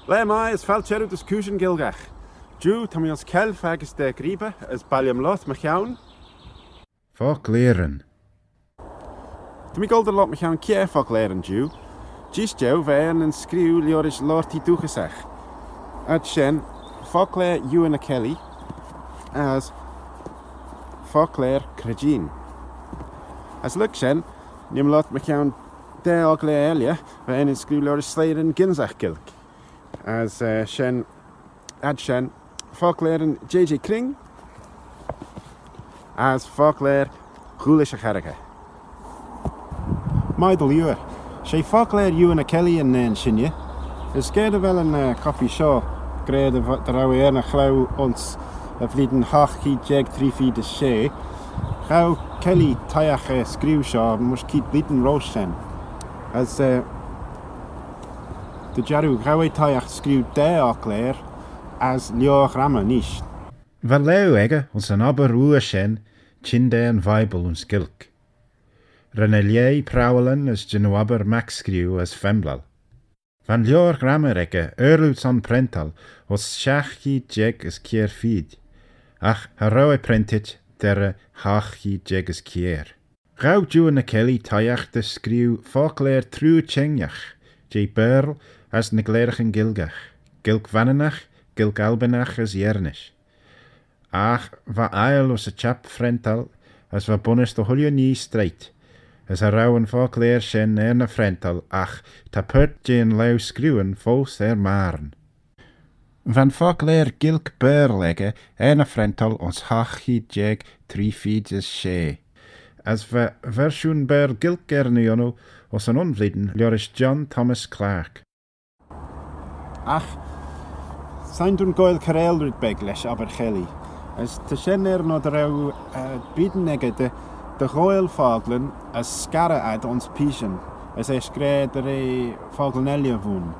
Le mai is fel cherw dus cúsin gilgach. Drew, tam os celf agus de gribe, as baliam lot machaun. Fág léireann. Tam I gold lot machaun kie fog leren, Drew. Gis Joe vein en skriw lioris lorti toegesag. At shen, fog le Ewan a Kelly, as fog leer Cragin. As look shen, nim lot machaun de ogle elia, vein en skriw lioris sleiren ginzach gilk. As shen, ad shen, fog leren JJ Kring, as fog leer Gulish a Charige. Maidel Ewer. Sé fágléir Ewan a Kelly in nain sinne. Is géad wel een coffee seo, gréad de rauw na chlauw ons a vlieden hachí jeg 3 feet de sé. Gauw Kelly taiach skriw seo, mus kiet blieten roos sen. As de jaru gauw taiach skriw de akleir as lioch ramme nish. Wel leu ege, ons an aber roe shen, chinde en Bible ons gilk. Renelier prauwelen is genoaber maxskriw as femblal. Van lior grammer eke, eurluts an prental, os schachi jeg is kier feed. Ach, haroe prentit, derre hachi jeg is kier. Gauw Ewan a Kelly taiach de skriw fokleer true chenjach, je perl as neglerchen gilgach, gilk vanenach, gilk albenach as jernish. Ach, va ail os a chap frental, as va bonus de hulio nie streit. As a rauwen fokleer shen na frental, ach, ta pert jean lau skruwen fos maren. Van fokleer gilk beurlegge, na frental ons hachi jeg 3 feet is she. As we versioen beur gilk niono, os an onvlieden, Joris John Thomas Clark. Ach, zijn doen goil kareel begles aber Kelly. As te shen no de rauw bieden ege de goil vogelen as scarre uit ons pischen, as skreed de vogelnelia woon.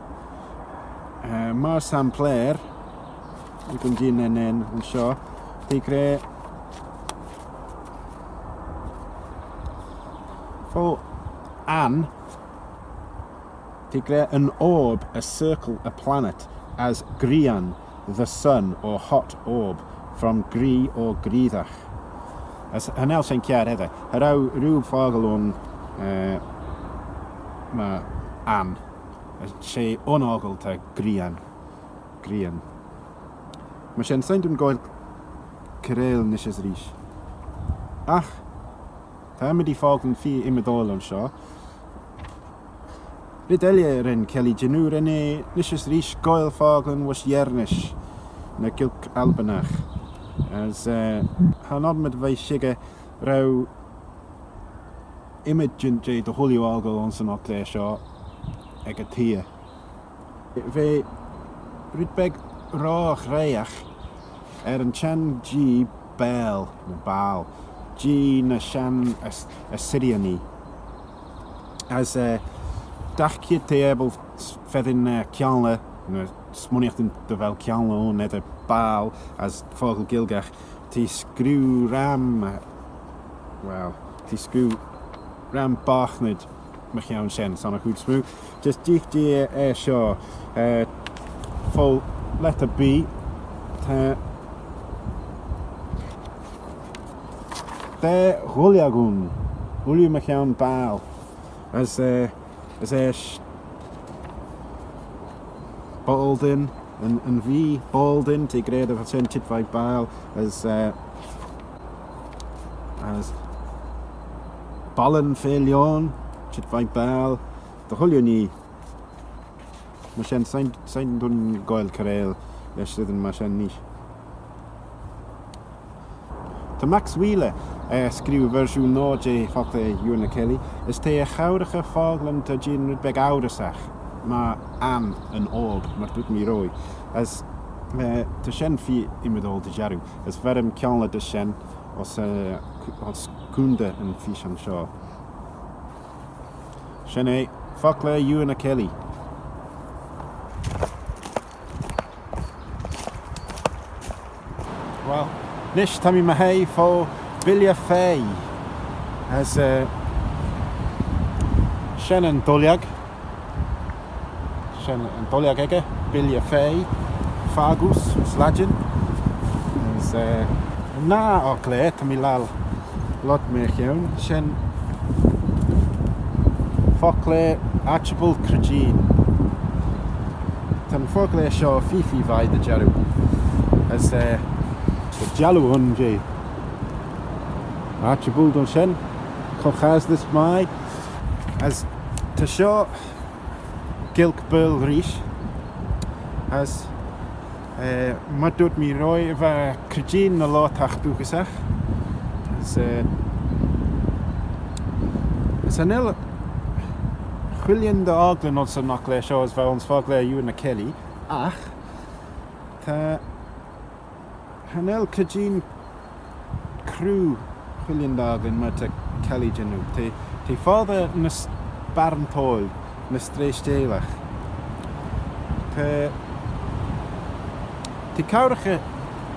Maar Sam Player, ik kan zien en show, die kreeg voor aan, die kreeg een orb, a circle, a planet, as Grian, the sun or hot orb, from Gri or Gridach. As hanel zijn kiar hedde, herau ruw vagelon ma aan. Sé onagel te Grian. Maar zijn doen goil kereel nisjes riech. Ach, ta me die vogelen fi imedolon seo. Rid elie ren Kelly genur en nisjes riech goil vogelen was jernish. Na gilk albenach. As hanod met wij sigge rauw imagint je de holy algol ons en ook seo ag het hier. We rydbeg roch reach een chan G bel na baal G na shan Assyriani. As dachje table fedin kjanle na smonicht in de wel kjanle on net baal as vogel gilgach die screw ram die screw ram bachnet mag jou sen san goed smoe just dicht die show vol letter B de Goliagun Goli mag jou baal as Baldin een V Baldin te grede van zijn chit bij baal as ballen velion chit bij baal de hol je niet maar zijn doen goil kareel ja zitten maar zijn niet de Max Wheeler schreeuw versioen no je fakte Ewan a Kelly is te goudige vogelen te zien met beg ouders zeg maar aan een orb, maar doet me rooi. As te shen fi imedol de jaru, as verem kjanle de shen, als kunde en fish aan shaw. Shene, fakle Ewan a Kelly. Well, nish tammy mahei for Billy Fay. As Shannon Doljag. Sien yn doliag ege, bilia ffei, ffagus, slagin. Na o gle, tam I lal lot mech iawn. Sien ffocle Archibald Cragin. Tan ffocle sio fifi fai dy jarw. As jalw hwn je. Archibald o'n sien, colchas this mai. As ta sio gilk byl rhys. As mae dod mi roi efo Cragin na lot ach dwgysach. As anel chwilien dy oglen o'r sy'n nocle sio as fel ons fogle yw na Kelly. Ach, ta hanel Cragin crew chwilien dy oglen mae ta Kelly dynw. Te ffordd nes barn tôl, nes dreis deilach. Te cawrach y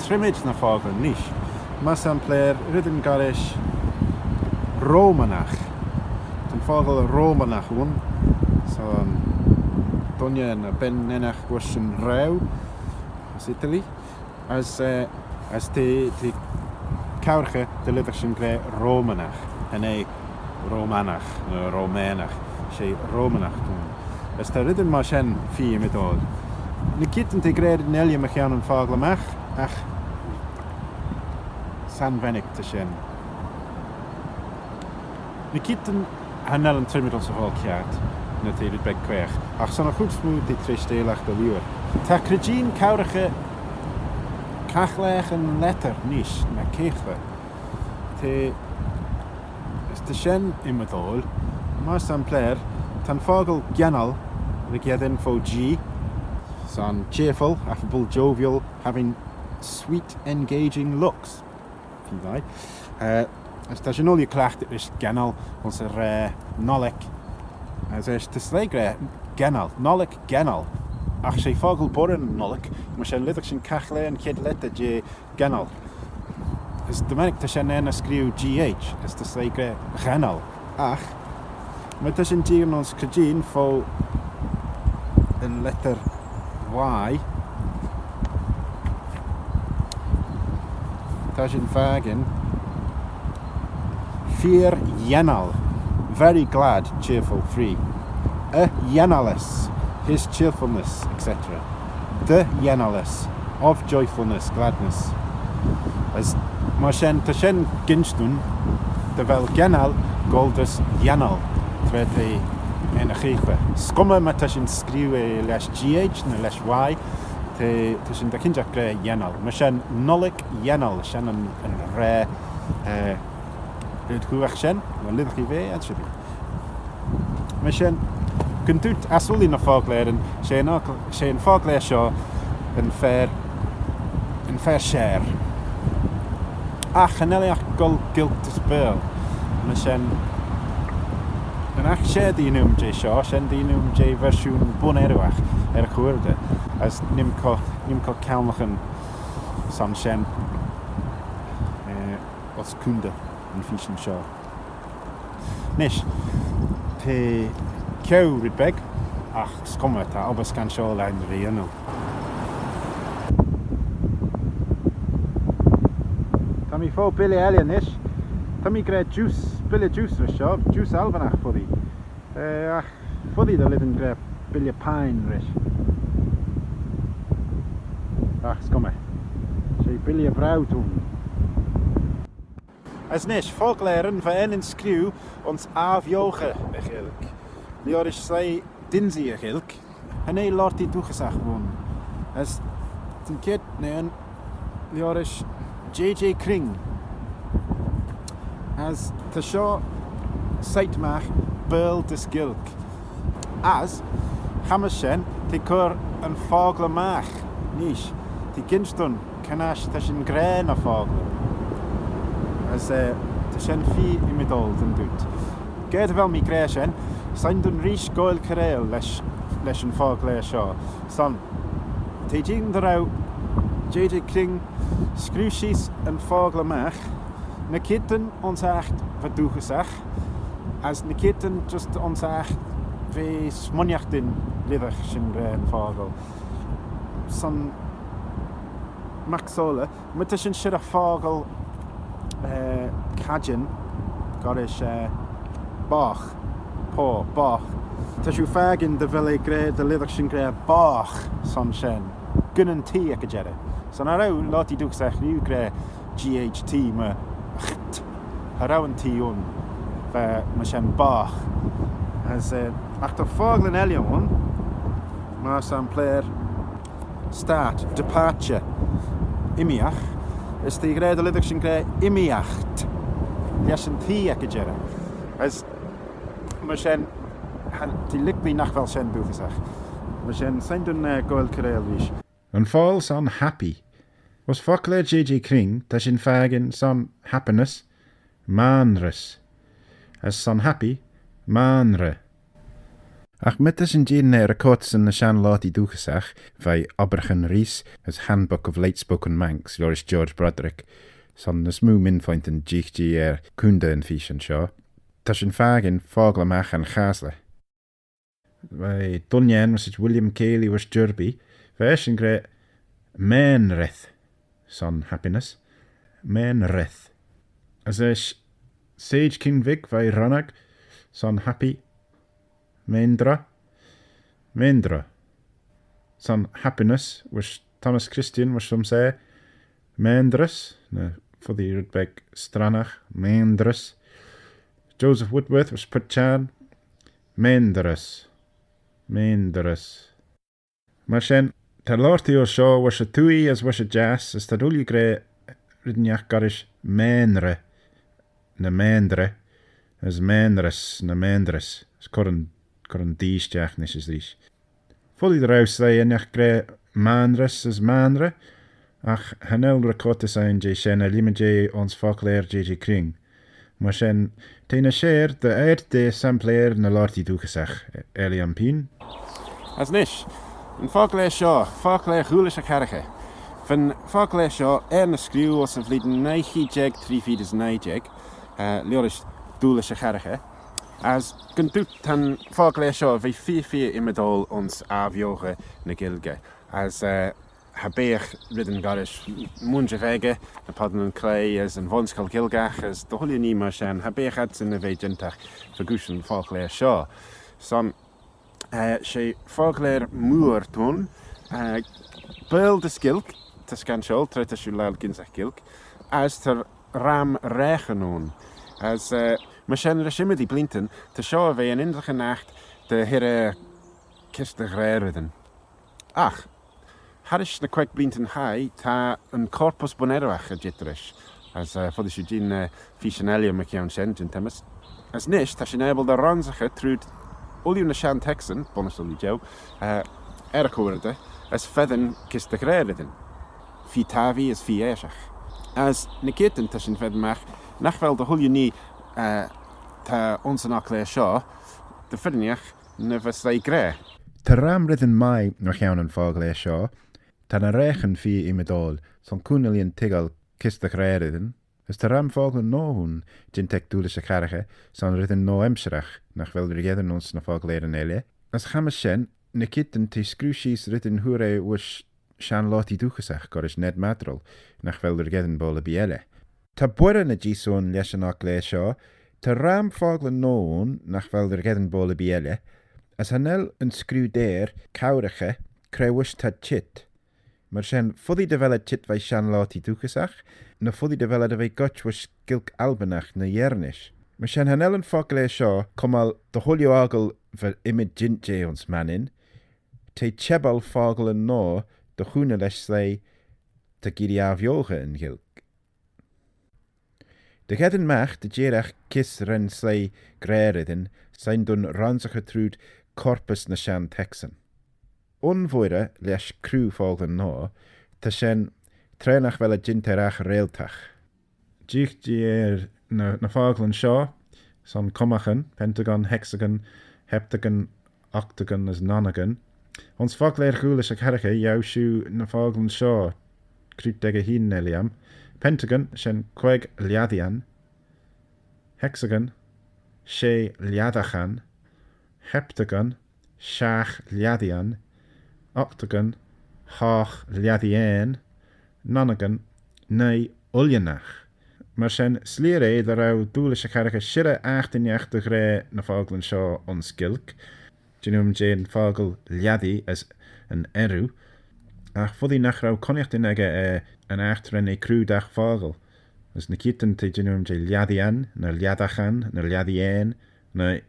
trimid na ffoglen nis. Mas am ple'r rydyn garish Romanach. Ten ffogl Romanach hwn. So, donia na ben nenach gwysyn rew. As Italy. As te cawrach y dylidach sy'n gre Romanach. Hynny Romanach, no Romanach. Se Romanach. As ta rydyn ma sien fi ym ydol. Ni kit yn te gred yn elia mach iawn yn ffogl amach. Ach, san fenig ta sien. Ni kit yn hanel yn trimid os o fol ciad. Na te rydbeg cwech. Ach, son o chwyd smwyd i treis deilach da liwer. Ta Cragin cawrach y cachlech yn letter nis na cechle. Te sien ym ydol. Mas am ple'r tan ffogl gianal rygedden fo G. Son cheerful, affable, jovial, having sweet, engaging looks. Fi as ta sy'n ôl i'w clacht ys genal, ons noleg. As ys tyslegre genal, noleg genal. Ach se ffogl boren noleg, mae sy'n lyddach sy'n cachle yn cedleta je genal. As dymanig ta sy'n en ysgriw GH, as tyslegre genal. Ach, mae ta sy'n dir nos Cragin fo yn letter Y. Ta sy'n fagen. Fear Yenal. Very glad, cheerful, free. Yenalis. His cheerfulness, etc. The Yenalis. Of joyfulness, gladness. As ma sien ta sien ginstwn, dy fel genal goldus Yenal. Dred en y cheichwe. Sgwma mae ta sy'n sgriw leis GH na leis Y. Ta sy'n da cynjach gre Yenal. Mae sy'n nolig Yenal. Sy'n yn re yd gwach sy'n. Mae'n lyddach I fe ad sy'n. Mae sy'n gyntwt aswli na ffogler yn sy'n ffogler sio yn fair share. Ach, yn eliach gilgt ysbyl. Mae sy'n yn ach shed I nhw'n je sio, sy'n di nhw'n je fersiwn bwn erwach y chwyrde. As nim co cawnach yn son sy'n os cwnda yn ffys yn sio. Nis, te cew rydbeg, ach sgoma ta obas gan sio lain rhi ynw. Tam I ffo Billy Elian nis. Tam I gre billy juice rysio, juice alfanach ffoddi. Ach, ffoddi da lyd yn gre billy pain rys. Ach, sgome. Se billy y braw tŵn. As nis, ffogler yn fa yn sgriw ons afioche eich ilk. Li oris slai dinsi eich ilk. Hynny lorti dwchasach fwn. As ti'n kid neon li oris JJ Kring. As ta sio saitmach byl dysgilg. As hamashen te cwr yn ffogl mach nis. Te gynstwn cynas ta sy'n gren a ffogl. As ta sy'n fi I midol dyn dwt. Ged fel mi gre sy'n, sa'n dyn rhys goel cyreil leis yn ffogl e sio. Son, te dyn ddraw JJ Kring sgrwsys yn ffogl mach. Na kitten ons echt wat toegezegd. Als de kitten just ons echt fe smoniach dyn lyddach sy'n yn ffogl. Son Maxola, mae ta sy'n siarad ffogl Cajun, gorish bach, bach. Ta sy'n ffagin dy fel ei gre, dy lyddach sy'n gre bach son sy'n. Gynnan ti ac y jere. Son ar awn lot i dwch sech rhyw gre GHT mae ar awn ti hwn. Fe mae sy'n bach. As ac dy ffogl yn elio hwn, mae sy'n player start, departure, imiach. Ys ti gre dy lyddach sy'n gre imiacht. Lias yn ti ac y jere. As mae sy'n ti ligbi nach fel sy'n bwfysach. Mae sy'n sy'n dyn goel cyrrael fish. Yn ffôl son happy. Os ffocler J.J. Kring, ta sy'n ffagin son happiness, manrys. As son happy, manre. Ach myta sy'n dyn records yn y sian lot i dwchasach, fai Oberchen Rhys, as Handbook of Late Spoken Manx, Loris George Broderick, son ys mw minfoint yn GG cwnda yn ffys yn sio. Ta sy'n ffagin ffogl amach yn chasle. Fai Dunyan, was William Cayley was Derby, fe sy'n gre menreth, son happiness, menreth. As is Sage Kingvig fai Ronag, son happy, Mendra. Son happiness, was Thomas Christian, was some say, Mendrus, na foddi Rudbeg Stranach, Mendrus. Joseph Woodworth was Putchan, Mendrus. Mar sy'n, ta lorti o sio was y twy as was y jas, as ta dwli gre rydniach garish menre, na mendre, as menres, na mendres, as coran dis jach nes is dris. Foddi draws ddau enach gre manres as manre, ach hanel recortes ein jay shen a lima jay ons fokler J.J. Kring. Maar sen teina share de de sampler na lorti dugesach Eliam Pien. As nish, yn ffogler sio, ffogler hwlish a carche. Van ffogler sio na sgriw os y flyd neichi jeg 3 feet is neijeg, liorish dwlish a carche. As gyntwt tan ffogler sio fe fi imedol ons afioge na gilge. As habeach ridden garish munje vege, na padden yn creu as yn vonskal gilgach, as de holie ni mar shan, habeach ads in na ve gentach verguschen ffogler sio. Son, sé ffogler mwr tŵn, byl de skilk, ta sgan siol, treit as yw lael gynsach gilk, as ter ram rechen o'n. As mae sien rysymyd i blinten, ta sio fe yn undrach yn nacht de hire kiste grerydden. Ach, Harish na kwek blinten hai, ta yn corpus bonerwach a jitrish, as fodus yw dyn fisionelio mac iawn sien, dyn temas. As nish, ta sy'n ebol da ronzach trwyd Uliw na sian Texan, bonus uli jaw, a cwrdd as fedden kist de grerydden. Fi tafi as fi eisach. As na gytyn ta sy'n fedden mach, nach fel de hwliw ni ta ons yn achle sio, de ffyrniach na fes ei gre. Ta ram rydyn mai nog iawn yn ffogl sio, ta na rechen fi i medol, son cwnel i'n tigal kist de grerydden, as ta ram ffogl no hwn, dyn tec dwlis a carche, son rydyn no emsrach, nach fel rydyn ons na ffogl yn ele. As chamas sien, na kitten te scrwsys rydyn hwre was sian lot i dwchasach gorish ned madrol, nach fel rydyn bol y biele. Ta bwera na gison lesan ac le sio, ta ram ffogl no hwn, nach fel rydyn bol y biele, as hanel yn sgrw der, cawrache, crewys ta chit. Mae'r sian ffoddi defela chit fai sian lot i dwchasach, na ffoddi defela da fai goch was gilk albanach na yernish. Mae sian hanel yn ffogl sio, comal dy holio agl fy imid jintje ons manin, te chebal ffogl yn no, dy chwna leis slei, ta giri afioge yn gilk. De gedden mach, de gerach kis ren slei grerydden, sain dun ranzach trwyd corpus na sian Texan. Onvoire leis crew ffogl yn no, ta sian trenach fel y jinterach reiltach. Dig na ffogl yn sio, son comachan, pentagon, hexagon, heptagon, octagon as nonagon. Ons ffogl chwlis ac herche, iaw siw na ffogl yn sio, crwteg hun neliam. Pentagon, sian queg liaddian. Hexagon, she liadachan. heptagon, seach liadian, octagon, hach liadian, nonagon, neu ulianach. Mar sin slír é de ra dúla se carcha sire 18 gré na fáglan seo an skilk. Dynúm jén fágal liadi as an eru. Ach fodí nach ra conneachtin ige an 8 renne crúdach fágal. As na kitten te dynúm jé liadian, na liadachan, na liadien, na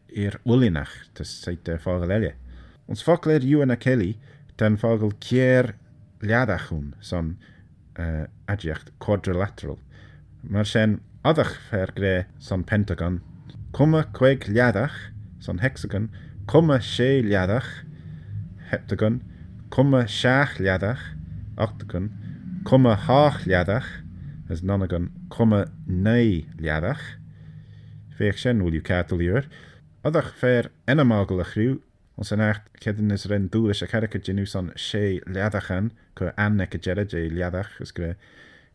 ulianach, tas seit fágal eile. Ons fágleir Ewan na Kelly, ten fágal kier liadachún, son adjacht quadrilateral. Mar sin adach fer gré son pentagon, cuma quig liadach, son hexagon, cuma sé liadach, heptagon, cuma seach liadach, octagon, cuma hach liadach, as nonagon, cuma neu liadach. Veich sin wil you catal uur. Adach fer enamagel a chriw, ons an echt kedden is ren doelish a kerke genu son sé liadachan, ko anneke jere jé liadach, is gre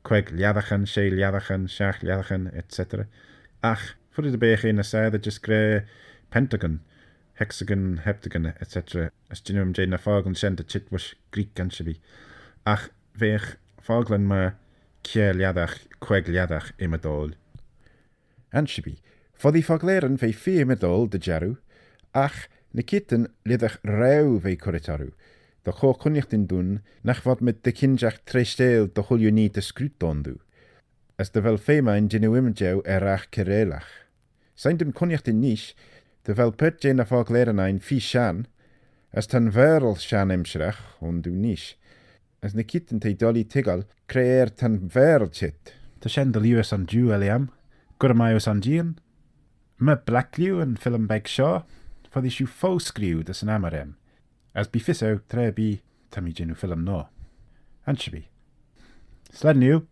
quig liadachan, sé liadachan, seach liadachan, etc. Ach, voor de beige in a side just gre pentagon, hexagon, heptagon, etc. As genum jé na faglan sin de chit was Greek gan shibi. Ach, veich faglan ma kie liadach, quig liadach imadol. An shibi. Foddi fagleren vei 4 medol de jaru, ach ne kitten lidach rauw vei corritaru. Da cho kunnichtin doen, nach wat met de kinjach tresteel da hol je niet de scruton du. As de vel femain genu imjau erach kerelach. Zijn den kunnichtin nisch, de vel put jena fagleren ein fi shan, as tan verel shan imshrach, on du nisch. As ne kitten te dolly tigal, creëer tan verel chit. Te shen de lius an ju eliam, gurmaios an gien. Me blackliw en film beg shaw, for the shoe faux screw des an amarem. As be fisso, tre be, tammy genu film no. Anshabi. Sled new.